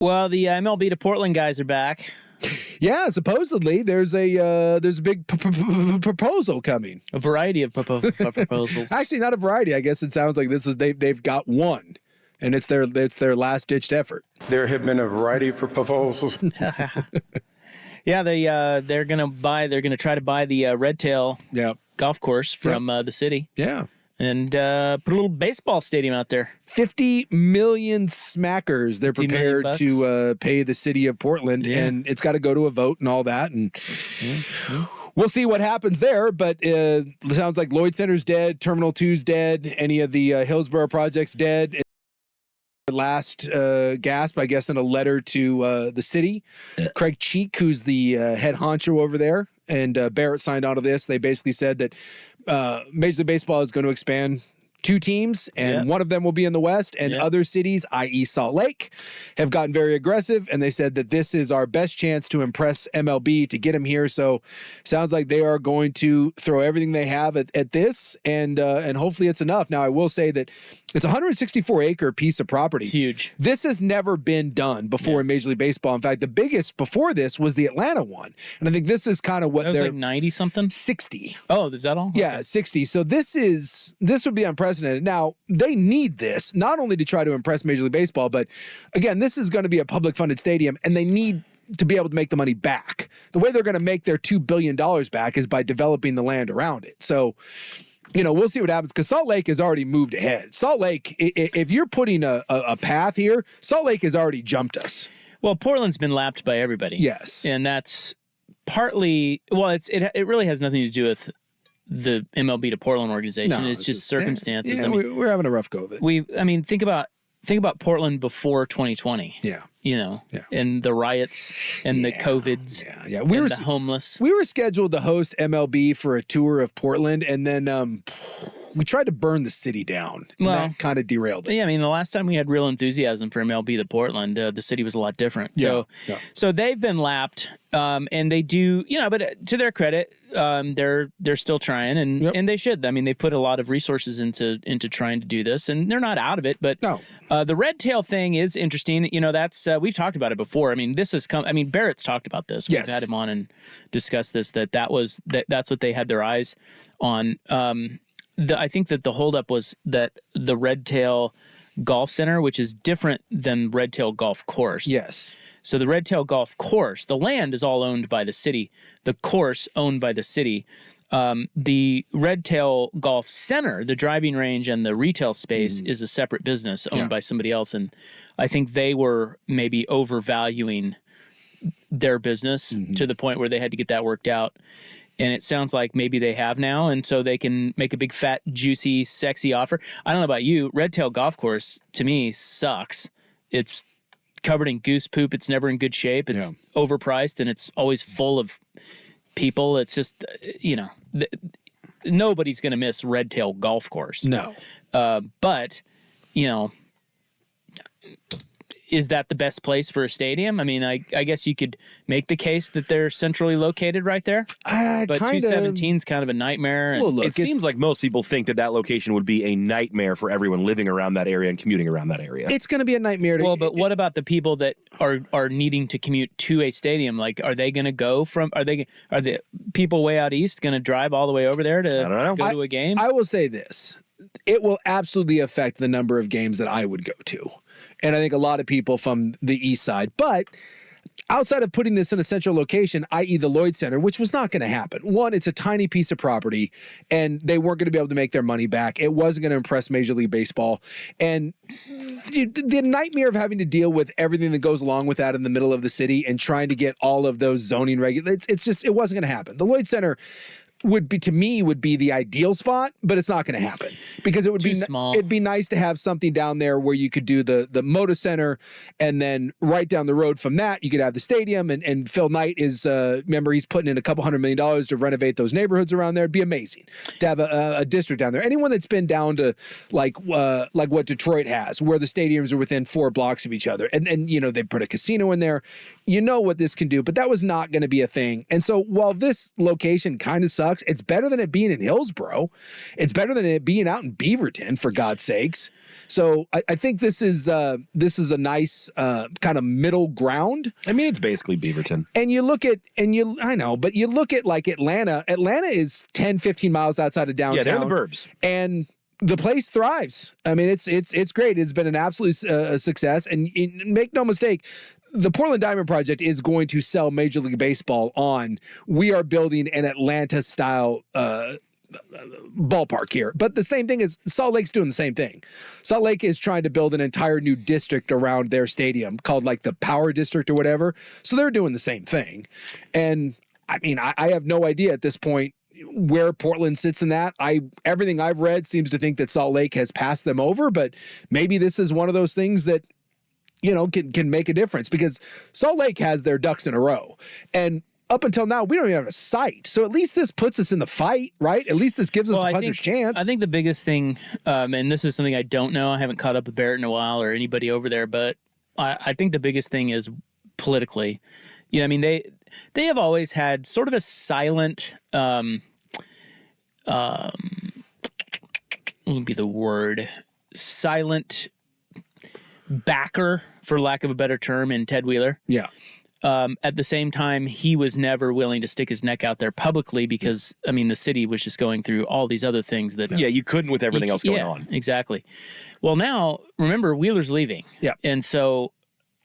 Well, the MLB to Portland guys are back. Yeah, supposedly there's a big proposal coming. A variety of proposals. Actually, not a variety. I guess it sounds like they've got one, and it's their last ditched effort. There have been a variety of proposals. Yeah, they're gonna try to buy the Red Tail golf course from the city. Yeah. And put a little baseball stadium out there. 50 million smackers they're prepared to pay the city of Portland, and it's got to go to a vote and all that. And we'll see what happens there. But it sounds like Lloyd Center's dead, Terminal 2's dead, any of the Hillsborough projects dead. Last gasp, I guess, in a letter to the city. Craig Cheek, who's the head honcho over there, and Barrett signed on to this. They basically said that Major League Baseball is going to expand 2 teams, and one of them will be in the West, and other cities, i.e. Salt Lake, have gotten very aggressive, and they said that this is our best chance to impress MLB to get them here. So sounds like they are going to throw everything they have at this, and hopefully it's enough. Now, I will say that it's a 164-acre piece of property. It's huge. This has never been done before in Major League Baseball. In fact, the biggest before this was the Atlanta one. And I think this is kind of what they're... That was like 90-something? 60. Oh, is that all? Yeah, 60. So this would be unprecedented. Now, they need this, not only to try to impress Major League Baseball, but, again, this is going to be a public-funded stadium, and they need to be able to make the money back. The way they're going to make their $2 billion back is by developing the land around it. So... we'll see what happens, because Salt Lake has already moved ahead. Salt Lake, if you're putting a path here, Salt Lake has already jumped us. Well, Portland's been lapped by everybody. Yes. And that's partly, well, it really has nothing to do with the MLB to Portland organization. No, it's just circumstances. Yeah, I mean, we're having a rough go of it. Think about Portland before 2020. Yeah. And the riots and the COVIDs. Yeah. We were the homeless. We were scheduled to host MLB for a tour of Portland, and then we tried to burn the city down. And that kind of derailed it. Yeah, I mean, the last time we had real enthusiasm for MLB to Portland, the city was a lot different. So they've been lapped, and they do, but to their credit, they're still trying, and they should. I mean, they've put a lot of resources into trying to do this, and they're not out of it. But the red tail thing is interesting. That's we've talked about it before. I mean, this has come. I mean, Barrett's talked about this. We've had him on and discussed this. That's what they had their eyes on. I think that the holdup was that the Red Tail Golf Center, which is different than Red Tail Golf Course. Yes. So the Red Tail Golf Course, the land is all owned by the city. The course owned by the city. The Red Tail Golf Center, the driving range and the retail space is a separate business owned by somebody else. And I think they were maybe overvaluing their business to the point where they had to get that worked out. And it sounds like maybe they have now, and so they can make a big, fat, juicy, sexy offer. I don't know about you. Red Tail Golf Course, to me, sucks. It's covered in goose poop. It's never in good shape. It's overpriced, and it's always full of people. It's just, nobody's going to miss Red Tail Golf Course. No. But, is that the best place for a stadium? I mean, I guess you could make the case that they're centrally located right there. But 217 is kind of a nightmare. Well, look, it seems like most people think that location would be a nightmare for everyone living around that area and commuting around that area. It's going to be a nightmare. But what about the people that are needing to commute to a stadium? Like, are they going to go from? Are the people way out east going to drive all the way over there to go to a game? I will say this: it will absolutely affect the number of games that I would go to. And I think a lot of people from the east side. But outside of putting this in a central location, i.e. the Lloyd Center, which was not going to happen. One, it's a tiny piece of property, and they weren't going to be able to make their money back. It wasn't going to impress Major League Baseball. And the nightmare of having to deal with everything that goes along with that in the middle of the city and trying to get all of those zoning regulations, it wasn't going to happen. The Lloyd Center would be the ideal spot, but it's not going to happen because it would be small. It'd be nice to have something down there where you could do the Moda Center, and then right down the road from that you could have the stadium. And Phil Knight is remember, he's putting in a couple $100 million to renovate those neighborhoods around there. It'd be amazing to have a district down there. Anyone that's been down to like what Detroit has, where the stadiums are within 4 blocks of each other, and they put a casino in there. You know what this can do, but that was not going to be a thing. And so while this location kind of sucks, it's better than it being in Hillsborough. It's better than it being out in Beaverton, for God's sakes. So I think this is a nice kind of middle ground. I mean, it's basically Beaverton. And you look at, I know, but you look at like Atlanta. Atlanta is 10, 15 miles outside of downtown. Yeah, they're in the burbs. And the place thrives. I mean, it's great. It's been an absolute success. And make no mistake, the Portland Diamond Project is going to sell Major League Baseball on, we are building an Atlanta-style ballpark here. But the same thing is Salt Lake's doing the same thing. Salt Lake is trying to build an entire new district around their stadium called like the Power District or whatever. So they're doing the same thing. And I mean, I have no idea at this point where Portland sits in that. Everything I've read seems to think that Salt Lake has passed them over, but maybe this is one of those things that, you know, can make a difference, because Salt Lake has their ducks in a row. And up until now, we don't even have a site. So at least this puts us in the fight, right? At least this gives us a puncher's chance. I think the biggest thing, and this is something I don't know, I haven't caught up with Barrett in a while or anybody over there, but I think the biggest thing is politically. You know, I mean, they have always had sort of a silent, what would be the word? Silent backer, for lack of a better term, in Ted Wheeler. Yeah. At the same time, he was never willing to stick his neck out there publicly because, I mean, the city was just going through all these other things that... Yeah, you couldn't with everything else going on. Exactly. Well, now, remember, Wheeler's leaving. Yeah. And so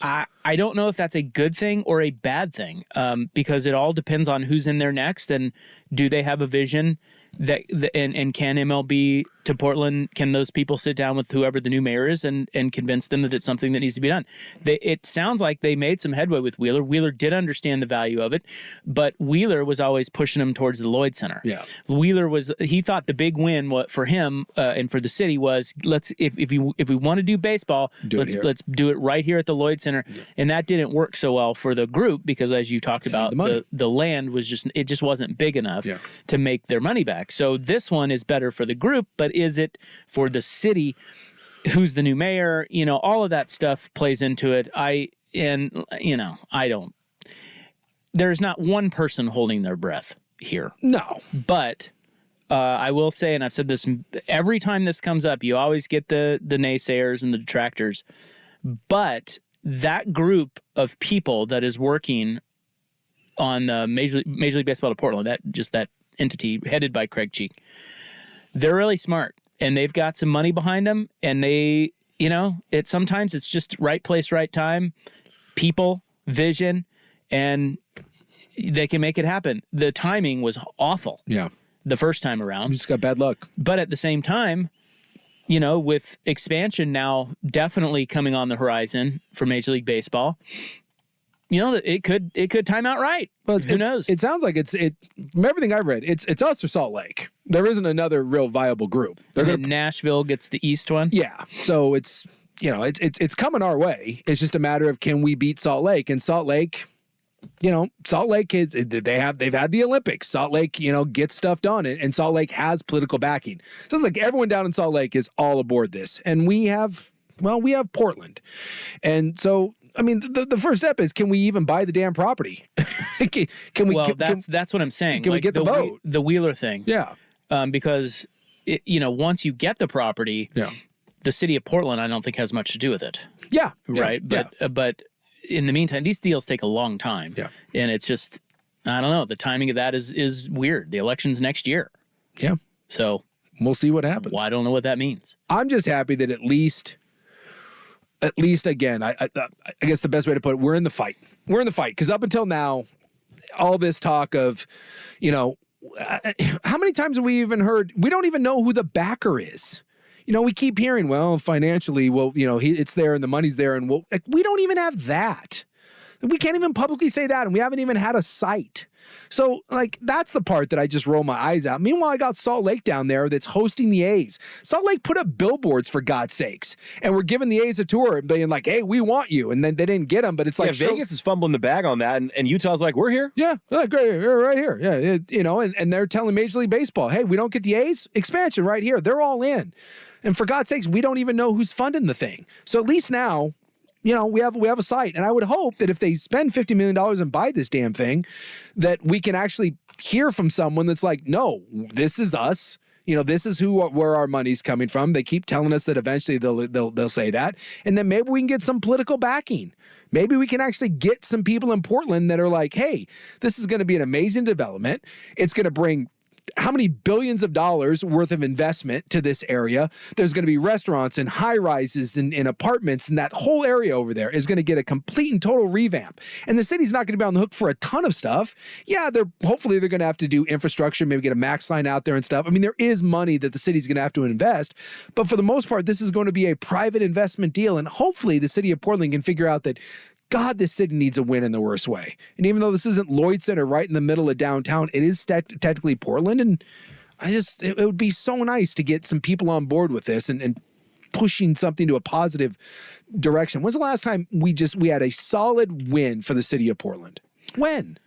I don't know if that's a good thing or a bad thing, because it all depends on who's in there next and do they have a vision and can MLB to Portland, can those people sit down with whoever the new mayor is and convince them that it's something that needs to be done? It sounds like they made some headway with Wheeler. Wheeler did understand the value of it, but Wheeler was always pushing him towards the Lloyd Center. Yeah. Wheeler he thought the big win for him and for the city was, if we want to do baseball, let's do it right here at the Lloyd Center. Yeah. And that didn't work so well for the group because, as you talked about, the land was just wasn't big enough to make their money back. So this one is better for the group, but is it for the city? Who's the new mayor? You know, all of that stuff plays into it. There's not one person holding their breath here. No. But I will say, and I've said this every time this comes up, you always get the naysayers and the detractors. But that group of people that is working on Major League Baseball to Portland, that entity headed by Craig Cheek, they're really smart and they've got some money behind them, and they, you know, sometimes it's just right place, right time, people, vision, and they can make it happen. The timing was awful. Yeah. The first time around. We just got bad luck. But at the same time, you know, with expansion now definitely coming on the horizon for Major League Baseball, you know, it could time out right. Well, who knows? It sounds like from everything I've read, it's us or Salt Lake. There isn't another real viable group. Nashville gets the East one. Yeah. So it's coming our way. It's just a matter of, can we beat Salt Lake? And Salt Lake, you know, they've had the Olympics. Salt Lake, you know, gets stuff done, and Salt Lake has political backing. So it's like everyone down in Salt Lake is all aboard this, and we have Portland, and so. I mean, the first step is, can we even buy the damn property? Can we? Well, that's what I'm saying. Can we get the vote? The Wheeler thing. Yeah. Because once you get the property, the city of Portland, I don't think has much to do with it. Yeah. Right. Yeah. But in the meantime, these deals take a long time. Yeah. And it's just, I don't know. The timing of that is weird. The election's next year. Yeah. So we'll see what happens. Well, I don't know what that means. I'm just happy that at least again, I guess the best way to put it, we're in the fight. We're in the fight, because up until now, all this talk of, you know, how many times have we even heard, we don't even know who the backer is. You know, we keep hearing, well, financially, well, you know, it's there and the money's there, and we don't even have that. We can't even publicly say that, and we haven't even had a site. So, like, that's the part that I just roll my eyes out. Meanwhile, I got Salt Lake down there that's hosting the A's. Salt Lake put up billboards, for God's sakes, and we're giving the A's a tour and being like, hey, we want you. And then they didn't get them, but it's like... Yeah, Vegas is fumbling the bag on that, and Utah's like, we're here. Yeah, great, we're right here. Yeah, you know, and they're telling Major League Baseball, hey, we don't get the A's? Expansion right here. They're all in. And for God's sakes, we don't even know who's funding the thing. So at least now... You know, we have a site, and I would hope that if they spend $50 million and buy this damn thing, that we can actually hear from someone that's like, no, this is us. This is where our money's coming from. They keep telling us that eventually they'll say that. And then maybe we can get some political backing. Maybe we can actually get some people in Portland that are like, hey, this is going to be an amazing development. It's going to bring how many billions of dollars worth of investment to this area. There's going to be restaurants and high rises and apartments, and that whole area over there is going to get a complete and total revamp. And the city's not going to be on the hook for a ton of stuff. Yeah, hopefully they're going to have to do infrastructure, maybe get a max line out there and stuff. I mean, there is money that the city's going to have to invest, but for the most part, this is going to be a private investment deal. And hopefully the city of Portland can figure out that, God, this city needs a win in the worst way. And even though this isn't Lloyd Center right in the middle of downtown, it is technically Portland. And it would be so nice to get some people on board with this and pushing something to a positive direction. When's the last time we had a solid win for the city of Portland? When?